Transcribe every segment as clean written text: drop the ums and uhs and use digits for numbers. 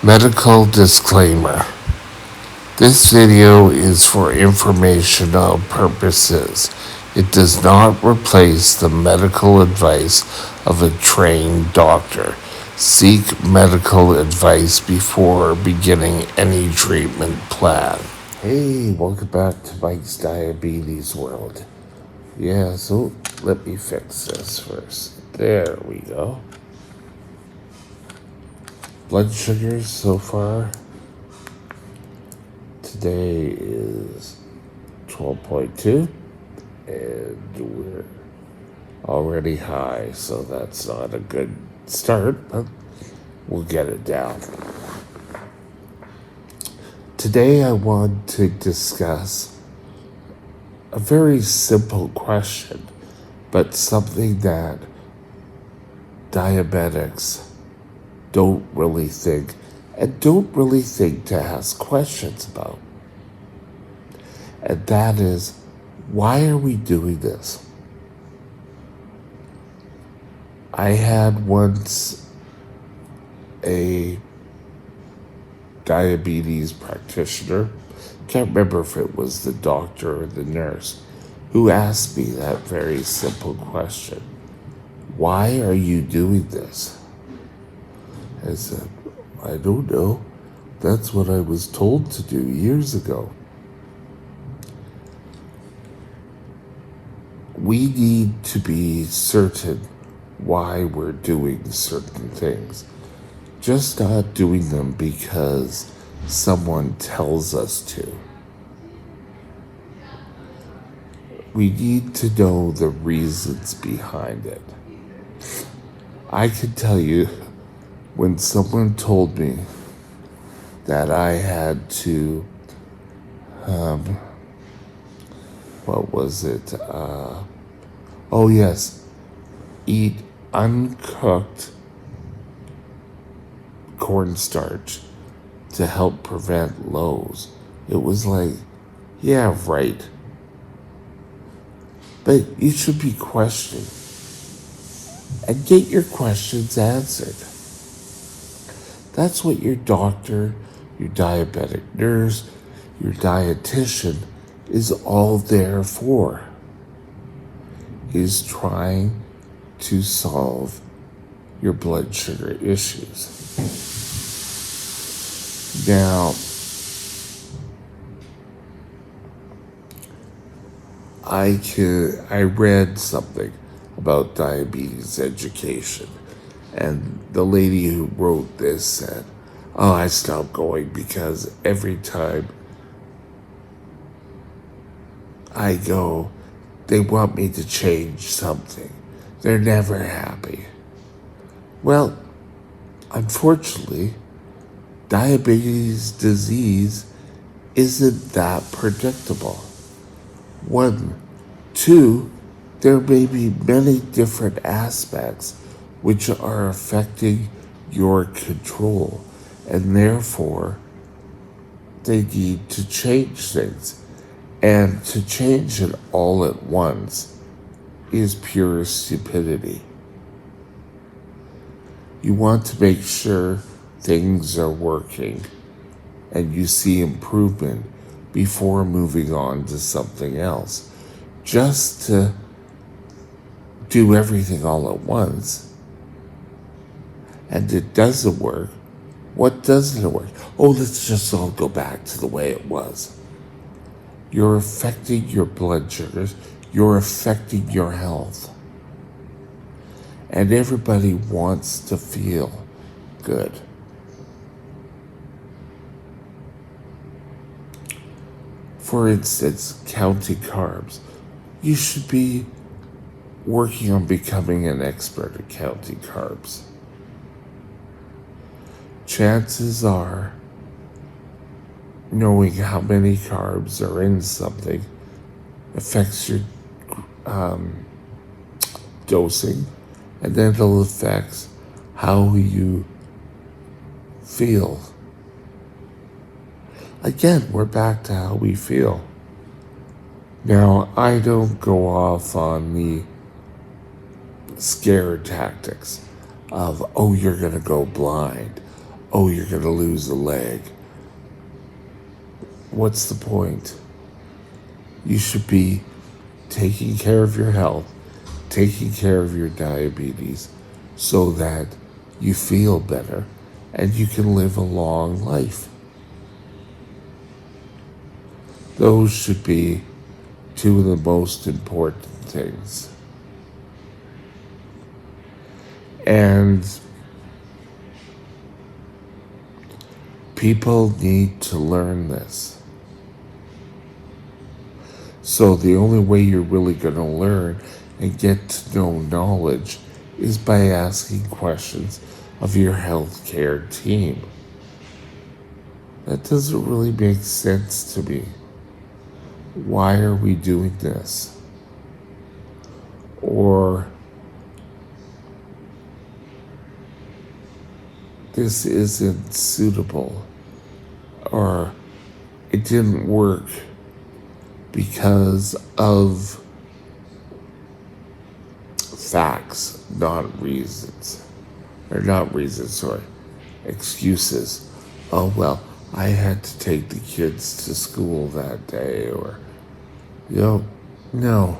Medical disclaimer. This video is for informational purposes. It does not replace the medical advice of a trained doctor. Seek medical advice before beginning any treatment plan. Hey, welcome back to Mike's Diabetes World. Yeah, so let me fix this first. There we go. Blood sugars so far. Today is 12.2 and we're already high, so that's not a good start, but we'll get it down. Today I want to discuss a very simple question, but something that diabetics don't really think to ask questions about. And that is, why are we doing this? I had once a diabetes practitioner, can't remember if it was the doctor or the nurse, who asked me that very simple question. Why are you doing this? I said, I don't know. That's what I was told to do years ago. We need to be certain why we're doing certain things. Just not doing them because someone tells us to. We need to know the reasons behind it. I can tell you, when someone told me that I had to, what was it? Oh yes, eat uncooked cornstarch to help prevent lows. It was like, yeah, right. But you should be questioning and get your questions answered. That's what your doctor, your diabetic nurse, your dietitian is all there for, is trying to solve your blood sugar issues. Now, I read something about diabetes education, and the lady who wrote this said, oh, I stopped going because every time I go, they want me to change something. They're never happy. Well, unfortunately, diabetes disease isn't that predictable. 1, 2, there may be many different aspects which are affecting your control, and therefore they need to change things. And to change it all at once is pure stupidity. You want to make sure things are working and you see improvement before moving on to something else. Just to do everything all at once and it doesn't work. What doesn't work? Oh, let's just all go back to the way it was. You're affecting your blood sugars. You're affecting your health. And everybody wants to feel good. For instance, counting carbs. You should be working on becoming an expert at counting carbs. Chances are, knowing how many carbs are in something affects your dosing, and then it'll affect how you feel. Again, we're back to how we feel. Now, I don't go off on the scare tactics of, oh, you're going to go blind. oh, you're going to lose a leg. What's the point? You should be taking care of your health, taking care of your diabetes, so that you feel better and you can live a long life. Those should be two of the most important things. And people need to learn this. So the only way you're really going to learn and get to know knowledge is by asking questions of your healthcare team. That doesn't really make sense to me. Why are we doing this? Or this isn't suitable, or it didn't work because of facts, not reasons. Or not reasons, sorry. Excuses. Oh, well, I had to take the kids to school that day, or, no.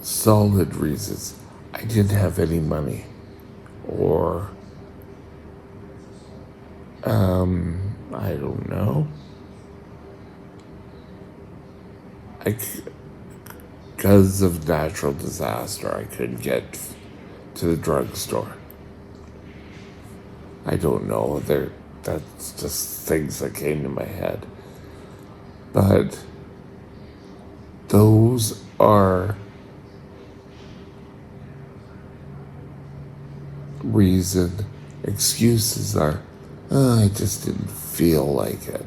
Solid reasons. I didn't have any money. Or, I don't know. Because of natural disaster, I couldn't get to the drugstore. I don't know. That's just things that came to my head. But those are excuses are, I just didn't feel like it.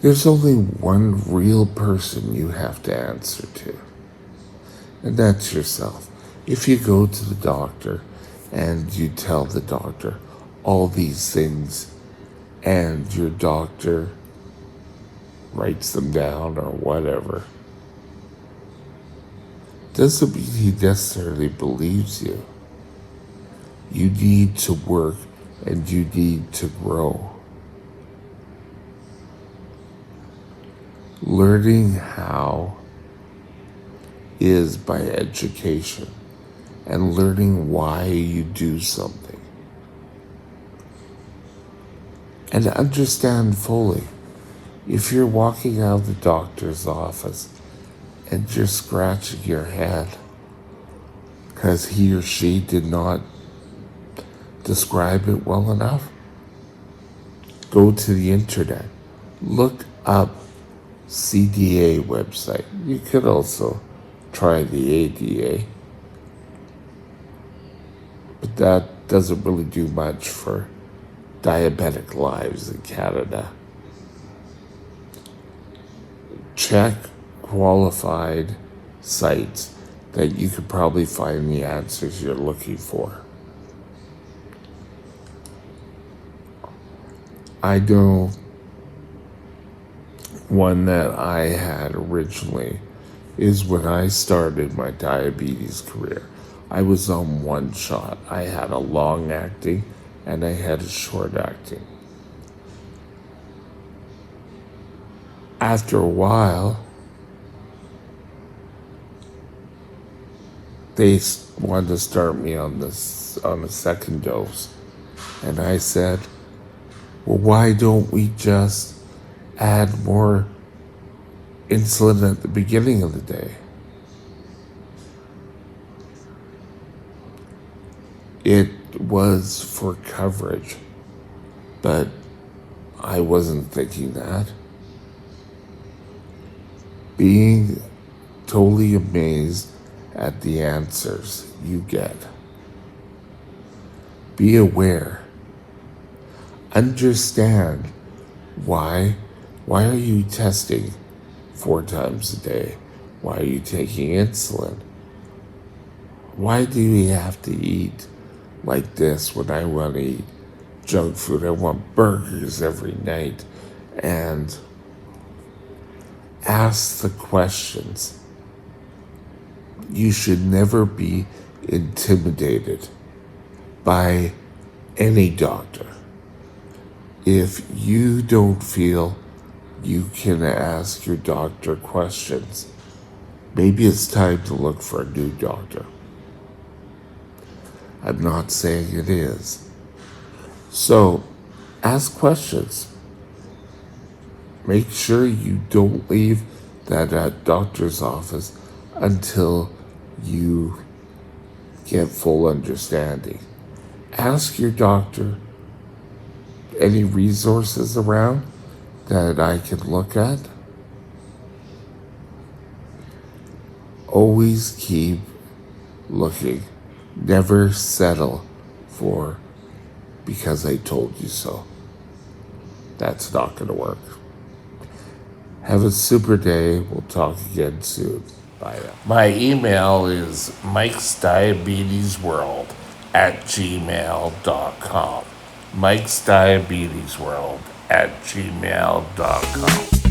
There's only one real person you have to answer to, and that's yourself. If you go to the doctor and you tell the doctor all these things and your doctor writes them down or whatever, doesn't mean he necessarily believes you. You need to work and you need to grow. Learning how is by education and learning why you do something. And understand fully, if you're walking out of the doctor's office and you're scratching your head because he or she did not describe it well enough, go to the internet, look up CDA website. You could also try the ADA, but that doesn't really do much for diabetic lives in Canada. Check qualified sites that you could probably find the answers you're looking for. I know one that I had originally is when I started my diabetes career. I was on one shot. I had a long acting and I had a short acting. After a while, they wanted to start me on a second dose. And I said, well, why don't we just add more insulin at the beginning of the day? It was for coverage, but I wasn't thinking that. Being totally amazed at the answers you get. Be aware. Understand why are you testing 4 times a day? Why are you taking insulin? Why do we have to eat like this when I want to eat junk food? I want burgers every night. And ask the questions. You should never be intimidated by any doctor. If you don't feel you can ask your doctor questions, maybe it's time to look for a new doctor. I'm not saying it is. So, ask questions. Make sure you don't leave that doctor's office until you get full understanding. Ask your doctor any resources around that I can look at. Always keep looking. Never settle for because I told you so. That's not going to work. Have a super day. We'll talk again soon. Bye now. My email is mikesdiabetesworld@gmail.com. mikesdiabetesworld@gmail.com.